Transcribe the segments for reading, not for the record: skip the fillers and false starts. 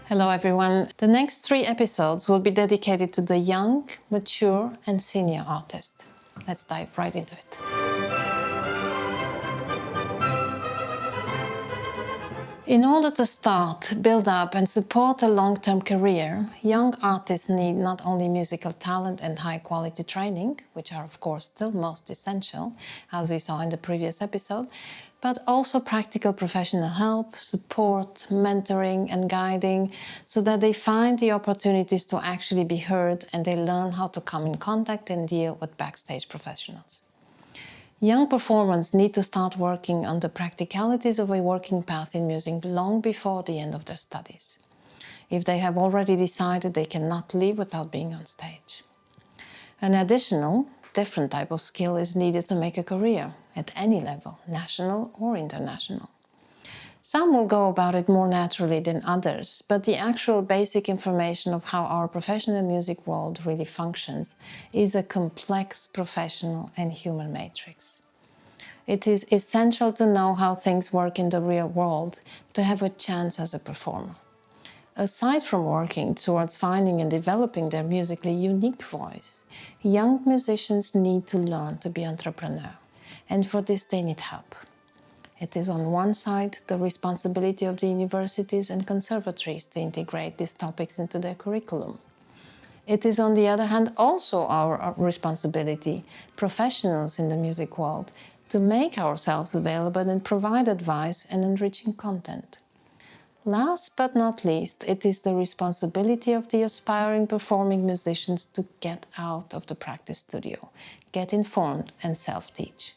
Hello everyone. The next 3 episodes will be dedicated to the young, mature and senior artist. Let's dive right into it. In order to start, build up and support a long-term career, young artists need not only musical talent and high-quality training, which are of course still most essential, as we saw in the previous episode, but also practical professional help, support, mentoring and guiding, so that they find the opportunities to actually be heard and they learn how to come in contact and deal with backstage professionals. Young performers need to start working on the practicalities of a working path in music long before the end of their studies. If they have already decided they cannot leave without being on stage. An additional, different type of skill is needed to make a career at any level, national or international. Some will go about it more naturally than others, but the actual basic information of how our professional music world really functions is a complex professional and human matrix. It is essential to know how things work in the real world to have a chance as a performer. Aside from working towards finding and developing their musically unique voice, young musicians need to learn to be entrepreneurs, and for this they need help. It is on one side the responsibility of the universities and conservatories to integrate these topics into their curriculum. It is on the other hand also our responsibility, professionals in the music world, to make ourselves available and provide advice and enriching content. Last but not least, it is the responsibility of the aspiring performing musicians to get out of the practice studio, get informed and self-teach.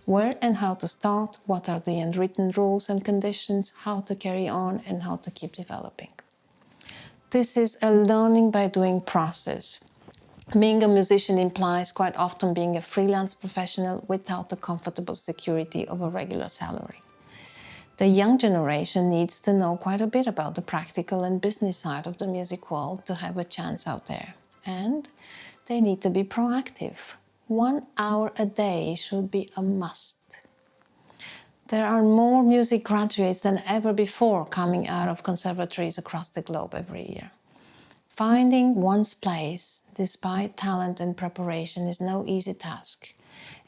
Where and how to start, what are the unwritten rules and conditions, how to carry on and how to keep developing. This is a learning by doing process. Being a musician implies quite often being a freelance professional without the comfortable security of a regular salary. The young generation needs to know quite a bit about the practical and business side of the music world to have a chance out there. And they need to be proactive. 1 hour a day should be a must. There are more music graduates than ever before coming out of conservatories across the globe every year. Finding one's place, despite talent and preparation, is no easy task.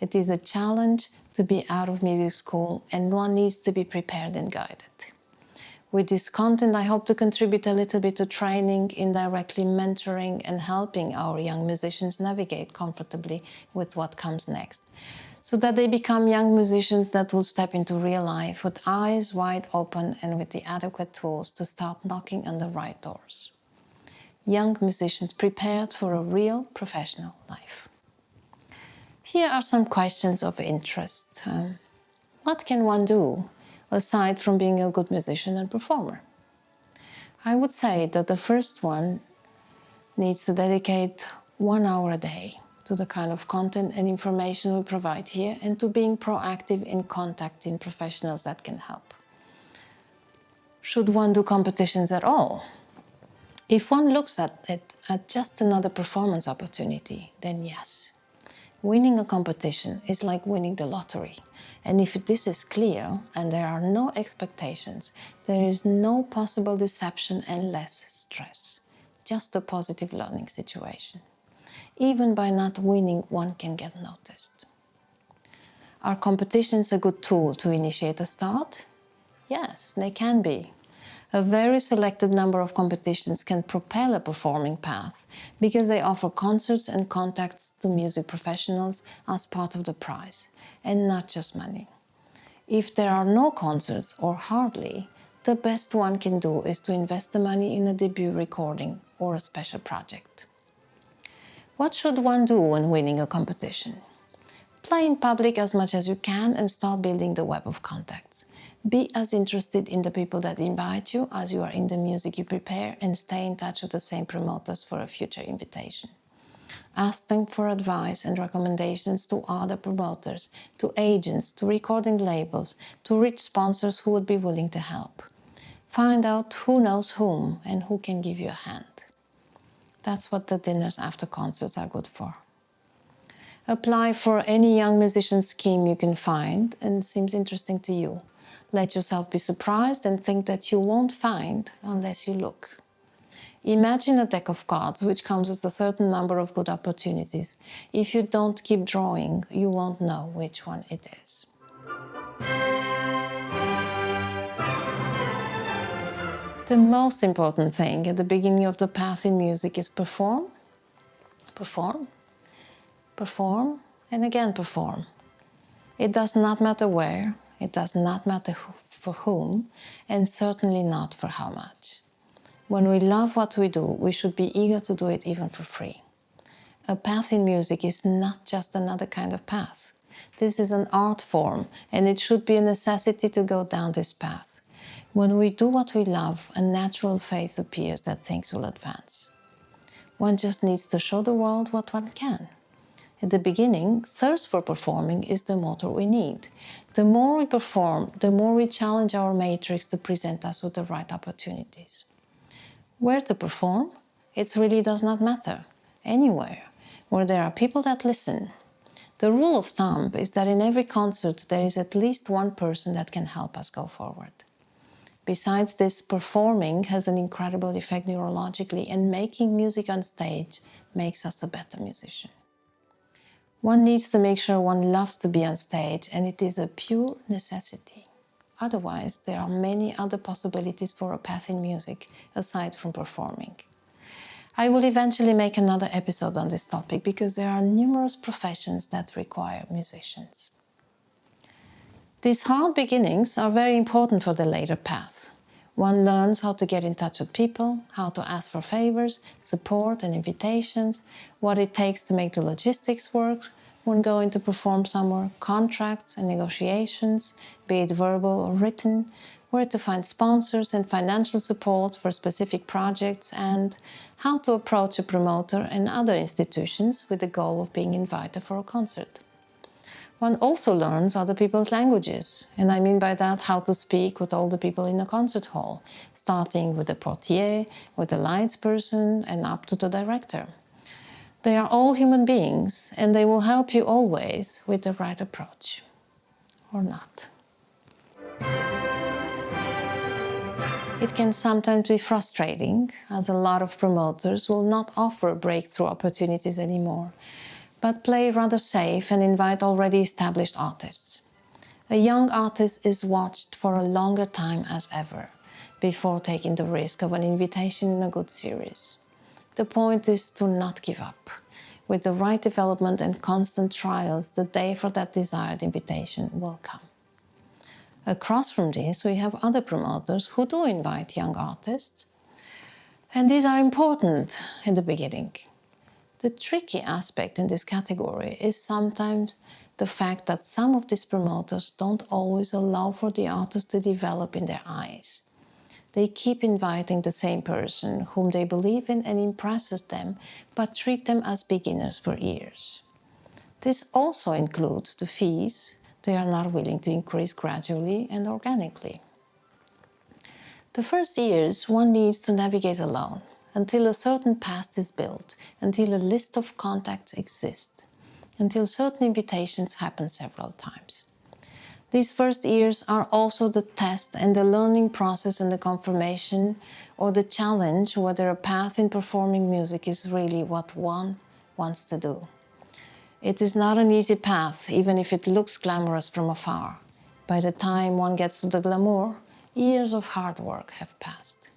It is a challenge to be out of music school, and one needs to be prepared and guided. With this content, I hope to contribute a little bit to training, indirectly mentoring and helping our young musicians navigate comfortably with what comes next, so that they become young musicians that will step into real life with eyes wide open and with the adequate tools to start knocking on the right doors. Young musicians prepared for a real professional life. Here are some questions of interest. What can one do aside from being a good musician and performer? I would say that the first one needs to dedicate 1 hour a day to the kind of content and information we provide here and to being proactive in contacting professionals that can help. Should one do competitions at all? If one looks at it as just another performance opportunity, then yes. Winning a competition is like winning the lottery. And if this is clear and there are no expectations, there is no possible deception and less stress. Just a positive learning situation. Even by not winning, one can get noticed. Are competitions a good tool to initiate a start? Yes, they can be. A very selected number of competitions can propel a performing path because they offer concerts and contacts to music professionals as part of the prize, and not just money. If there are no concerts, or hardly, the best one can do is to invest the money in a debut recording or a special project. What should one do when winning a competition? Play in public as much as you can and start building the web of contacts. Be as interested in the people that invite you as you are in the music you prepare, and stay in touch with the same promoters for a future invitation. Ask them for advice and recommendations to other promoters, to agents, to recording labels, to rich sponsors who would be willing to help. Find out who knows whom and who can give you a hand. That's what the dinners after concerts are good for. Apply for any young musician scheme you can find and seems interesting to you. Let yourself be surprised and think that you won't find unless you look. Imagine a deck of cards which comes with a certain number of good opportunities. If you don't keep drawing, you won't know which one it is. The most important thing at the beginning of the path in music is perform, perform, perform, and again perform. It does not matter where, it does not matter for whom, and certainly not for how much. When we love what we do, we should be eager to do it even for free. A path in music is not just another kind of path. This is an art form, and it should be a necessity to go down this path. When we do what we love, a natural faith appears that things will advance. One just needs to show the world what one can. At the beginning, thirst for performing is the motor we need. The more we perform, the more we challenge our matrix to present us with the right opportunities. Where to perform? It really does not matter. Anywhere, where there are people that listen. The rule of thumb is that in every concert there is at least one person that can help us go forward. Besides this, performing has an incredible effect neurologically, and making music on stage makes us a better musician. One needs to make sure one loves to be on stage, and it is a pure necessity. Otherwise, there are many other possibilities for a path in music aside from performing. I will eventually make another episode on this topic because there are numerous professions that require musicians. These hard beginnings are very important for the later path. One learns how to get in touch with people, how to ask for favors, support and invitations, what it takes to make the logistics work when going to perform somewhere, contracts and negotiations, be it verbal or written, where to find sponsors and financial support for specific projects, and how to approach a promoter and other institutions with the goal of being invited for a concert. One also learns other people's languages, and I mean by that how to speak with all the people in a concert hall, starting with the portier, with the lights person, and up to the director. They are all human beings, and they will help you always with the right approach. Or not. It can sometimes be frustrating, as a lot of promoters will not offer breakthrough opportunities anymore, but play rather safe and invite already established artists. A young artist is watched for a longer time as ever, before taking the risk of an invitation in a good series. The point is to not give up. With the right development and constant trials, the day for that desired invitation will come. Across from this, we have other promoters who do invite young artists, and these are important in the beginning. The tricky aspect in this category is sometimes the fact that some of these promoters don't always allow for the artist to develop in their eyes. They keep inviting the same person whom they believe in and impresses them, but treat them as beginners for years. This also includes the fees they are not willing to increase gradually and organically. The first years, one needs to navigate alone until a certain past is built, until a list of contacts exists, until certain invitations happen several times. These first years are also the test and the learning process and the confirmation or the challenge whether a path in performing music is really what one wants to do. It is not an easy path, even if it looks glamorous from afar. By the time one gets to the glamour, years of hard work have passed.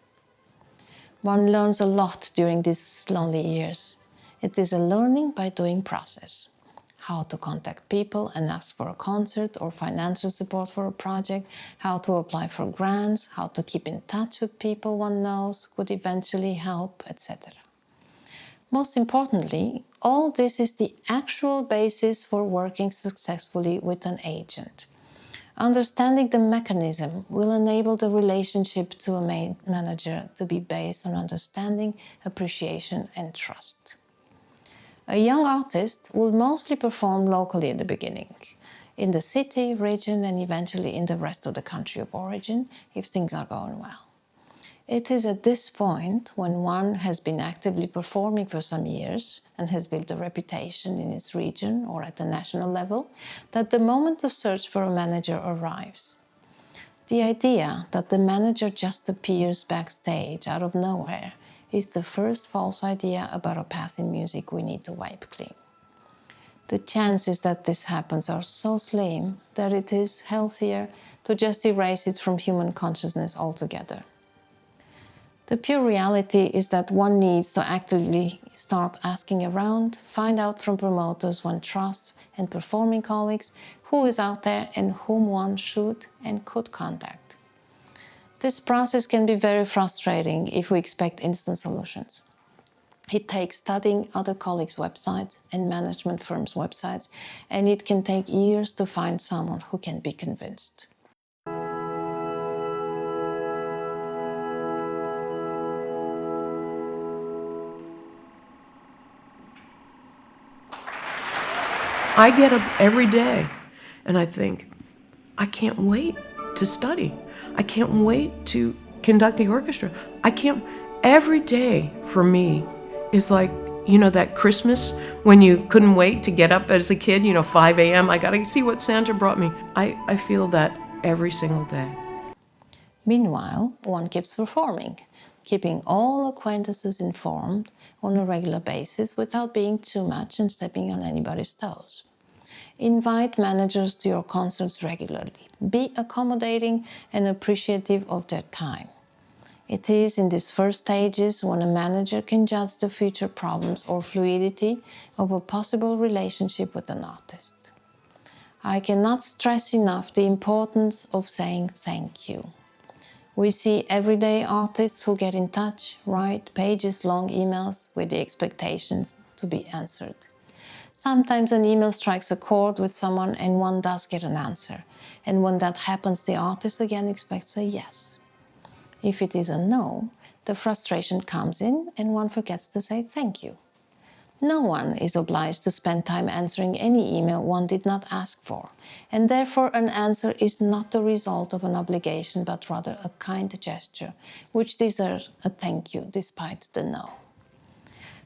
One learns a lot during these lonely years. It is a learning by doing process. How to contact people and ask for a concert or financial support for a project, how to apply for grants, how to keep in touch with people one knows could eventually help, etc. Most importantly, all this is the actual basis for working successfully with an agent. Understanding the mechanism will enable the relationship to a manager to be based on understanding, appreciation, and trust. A young artist will mostly perform locally in the beginning, in the city, region, and eventually in the rest of the country of origin, if things are going well. It is at this point, when one has been actively performing for some years and has built a reputation in its region or at the national level, that the moment to search for a manager arrives. The idea that the manager just appears backstage out of nowhere is the first false idea about a path in music we need to wipe clean. The chances that this happens are so slim that it is healthier to just erase it from human consciousness altogether. The pure reality is that one needs to actively start asking around, find out from promoters one trusts and performing colleagues who is out there and whom one should and could contact. This process can be very frustrating if we expect instant solutions. It takes studying other colleagues' websites and management firms' websites, and it can take years to find someone who can be convinced. I get up every day and I think, I can't wait to study. I can't wait to conduct the orchestra. Every day for me is like, that Christmas when you couldn't wait to get up as a kid, 5 a.m., I gotta see what Santa brought me. I feel that every single day. Meanwhile, one keeps performing, keeping all acquaintances informed on a regular basis without being too much and stepping on anybody's toes. Invite managers to your concerts regularly. Be accommodating and appreciative of their time. It is in these first stages when a manager can judge the future problems or fluidity of a possible relationship with an artist. I cannot stress enough the importance of saying thank you. We see everyday artists who get in touch, write pages-long emails with the expectations to be answered. Sometimes an email strikes a chord with someone and one does get an answer. And when that happens, the artist again expects a yes. If it is a no, the frustration comes in and one forgets to say thank you. No one is obliged to spend time answering any email one did not ask for, and therefore an answer is not the result of an obligation but rather a kind gesture, which deserves a thank you despite the no.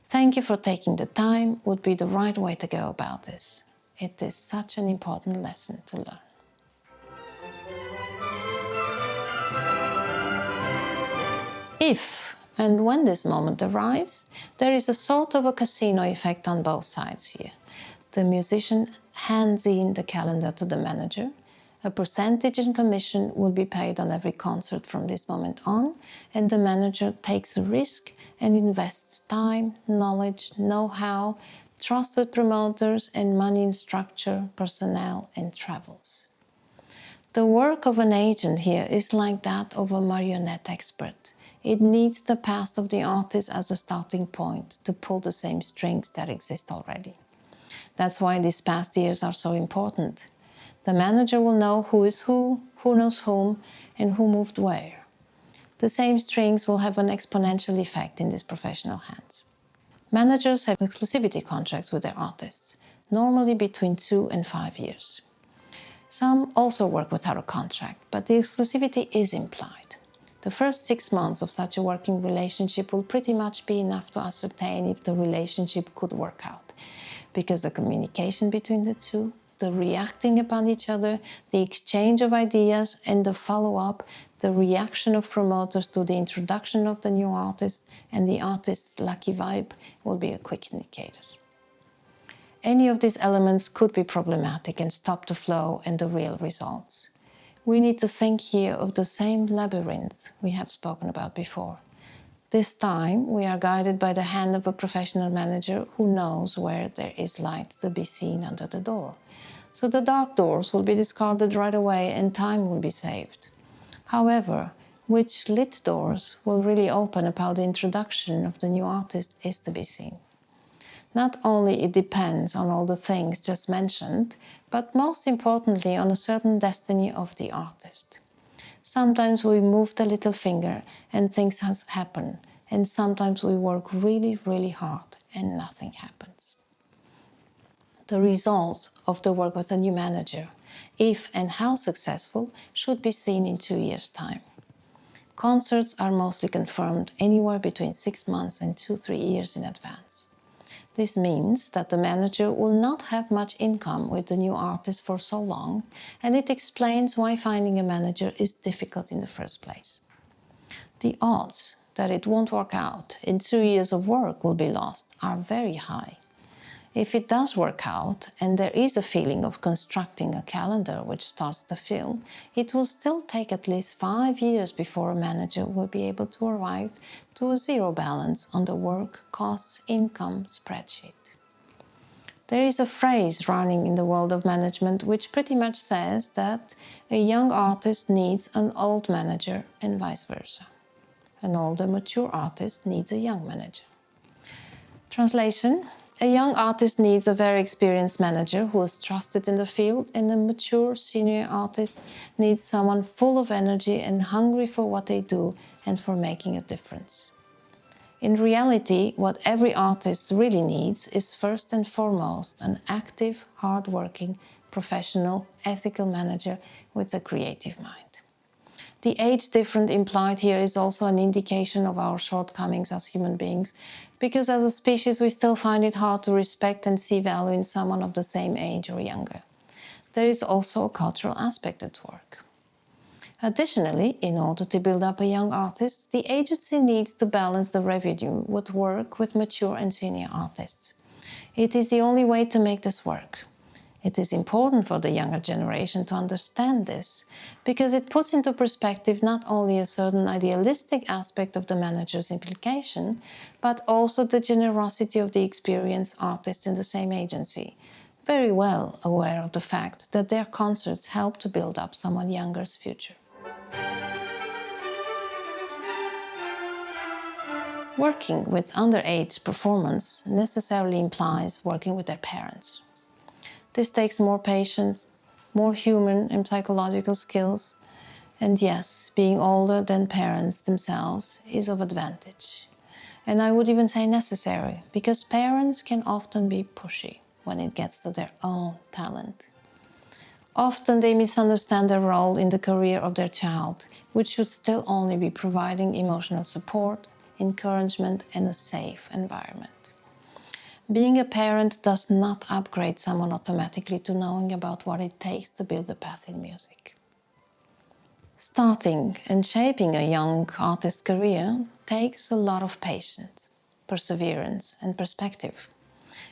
Thank you for taking the time would be the right way to go about this. It is such an important lesson to learn. If and when this moment arrives, there is a sort of a casino effect on both sides here. The musician hands in the calendar to the manager. A percentage in commission will be paid on every concert from this moment on, and the manager takes a risk and invests time, knowledge, know-how, trust with promoters, and money in structure, personnel, and travels. The work of an agent here is like that of a marionette expert. It needs the past of the artist as a starting point to pull the same strings that exist already. That's why these past years are so important. The manager will know who is who knows whom, and who moved where. The same strings will have an exponential effect in these professional hands. Managers have exclusivity contracts with their artists, normally between 2 and 5 years. Some also work without a contract, but the exclusivity is implied. The first 6 months of such a working relationship will pretty much be enough to ascertain if the relationship could work out, because the communication between the two, the reacting upon each other, the exchange of ideas, and the follow-up, the reaction of promoters to the introduction of the new artist and the artist's lucky vibe will be a quick indicator. Any of these elements could be problematic and stop the flow and the real results. We need to think here of the same labyrinth we have spoken about before. This time, we are guided by the hand of a professional manager who knows where there is light to be seen under the door. So the dark doors will be discarded right away and time will be saved. However, which lit doors will really open up how the introduction of the new artist is to be seen. Not only it depends on all the things just mentioned, but most importantly on a certain destiny of the artist. Sometimes we move the little finger and things happen, and sometimes we work really, really hard and nothing happens. The results of the work with a new manager, if and how successful, should be seen in 2 years' time. Concerts are mostly confirmed anywhere between 6 months and 2-3 years in advance. This means that the manager will not have much income with the new artist for so long, and it explains why finding a manager is difficult in the first place. The odds that it won't work out and 2 years of work will be lost are very high. If it does work out, and there is a feeling of constructing a calendar which starts to fill, it will still take at least 5 years before a manager will be able to arrive to a zero balance on the work costs income spreadsheet. There is a phrase running in the world of management which pretty much says that a young artist needs an old manager and vice versa. An older, mature artist needs a young manager. Translation: a young artist needs a very experienced manager who is trusted in the field, and a mature senior artist needs someone full of energy and hungry for what they do and for making a difference. In reality, what every artist really needs is first and foremost an active, hard-working, professional, ethical manager with a creative mind. The age difference implied here is also an indication of our shortcomings as human beings, because as a species we still find it hard to respect and see value in someone of the same age or younger. There is also a cultural aspect at work. Additionally, in order to build up a young artist, the agency needs to balance the revenue with work with mature and senior artists. It is the only way to make this work. It is important for the younger generation to understand this, because it puts into perspective not only a certain idealistic aspect of the manager's implication, but also the generosity of the experienced artists in the same agency, very well aware of the fact that their concerts help to build up someone younger's future. Working with underage performance necessarily implies working with their parents. This takes more patience, more human and psychological skills, and yes, being older than parents themselves is of advantage. And I would even say necessary, because parents can often be pushy when it gets to their own talent. Often they misunderstand their role in the career of their child, which should still only be providing emotional support, encouragement, and a safe environment. Being a parent does not upgrade someone automatically to knowing about what it takes to build a path in music. Starting and shaping a young artist's career takes a lot of patience, perseverance, and perspective.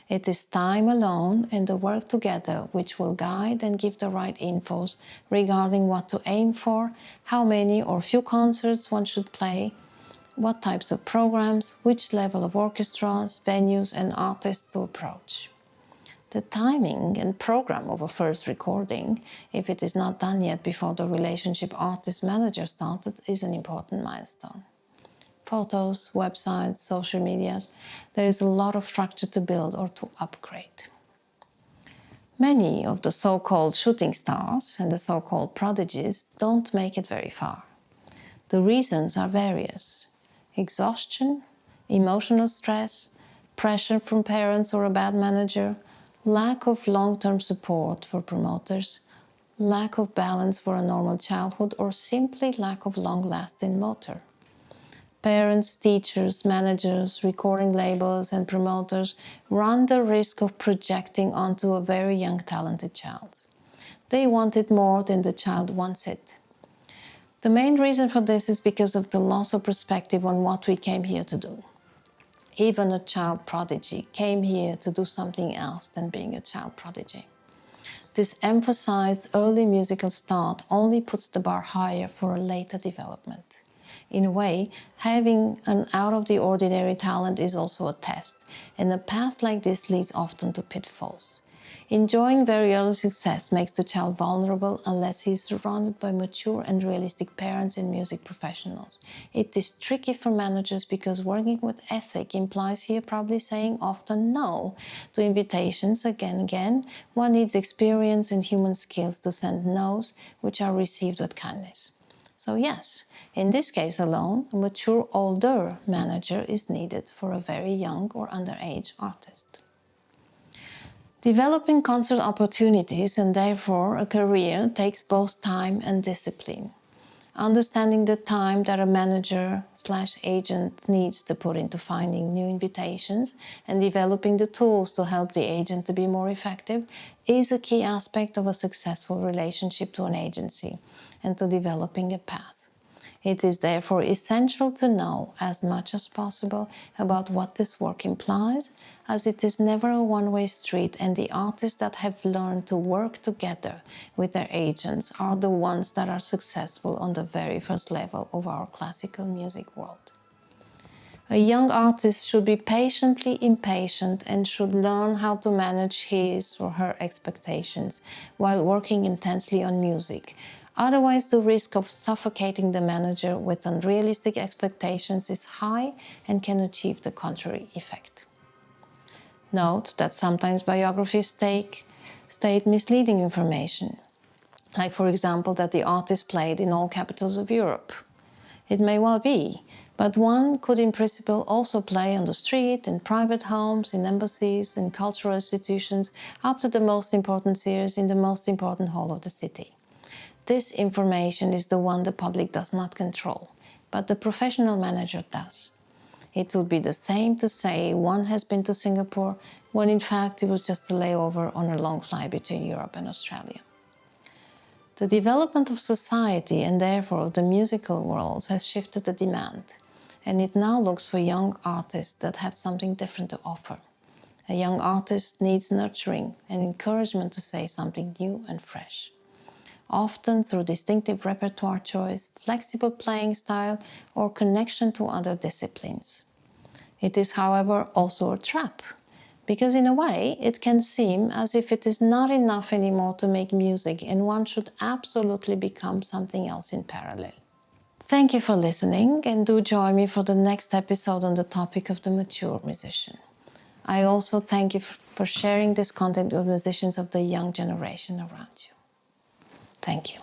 It is time alone and the work together which will guide and give the right infos regarding what to aim for, how many or few concerts one should play, what types of programs, which level of orchestras, venues, and artists to approach. The timing and program of a first recording, if it is not done yet before the relationship artist-manager started, is an important milestone. Photos, websites, social media, there is a lot of structure to build or to upgrade. Many of the so-called shooting stars and the so-called prodigies don't make it very far. The reasons are various: exhaustion, emotional stress, pressure from parents or a bad manager, lack of long-term support for promoters, lack of balance for a normal childhood, or simply lack of long-lasting motor. Parents, teachers, managers, recording labels, and promoters run the risk of projecting onto a very young, talented child. They want it more than the child wants it. The main reason for this is because of the loss of perspective on what we came here to do. Even a child prodigy came here to do something else than being a child prodigy. This emphasized early musical start only puts the bar higher for a later development. In a way, having an out-of-the-ordinary talent is also a test, and a path like this leads often to pitfalls. Enjoying very early success makes the child vulnerable unless he is surrounded by mature and realistic parents and music professionals. It is tricky for managers because working with ethic implies here probably saying often no to invitations again and again. One needs experience and human skills to send no's, which are received with kindness. So yes, in this case alone, a mature older manager is needed for a very young or underage artist. Developing concert opportunities and therefore a career takes both time and discipline. Understanding the time that a manager/agent needs to put into finding new invitations and developing the tools to help the agent to be more effective is a key aspect of a successful relationship to an agency and to developing a path. It is therefore essential to know as much as possible about what this work implies, as it is never a one-way street, and the artists that have learned to work together with their agents are the ones that are successful on the very first level of our classical music world. A young artist should be patiently impatient and should learn how to manage his or her expectations while working intensely on music. Otherwise, the risk of suffocating the manager with unrealistic expectations is high and can achieve the contrary effect. Note that sometimes biographies state misleading information, like for example that the artist played in all capitals of Europe. It may well be, but one could in principle also play on the street, in private homes, in embassies, in cultural institutions, up to the most important series in the most important hall of the city. This information is the one the public does not control, but the professional manager does. It would be the same to say one has been to Singapore when in fact it was just a layover on a long flight between Europe and Australia. The development of society and therefore of the musical world has shifted the demand, and it now looks for young artists that have something different to offer. A young artist needs nurturing and encouragement to say something new and fresh, often through distinctive repertoire choice, flexible playing style, or connection to other disciplines. It is, however, also a trap, because in a way it can seem as if it is not enough anymore to make music and one should absolutely become something else in parallel. Thank you for listening, and do join me for the next episode on the topic of the mature musician. I also thank you for sharing this content with musicians of the young generation around you. Thank you.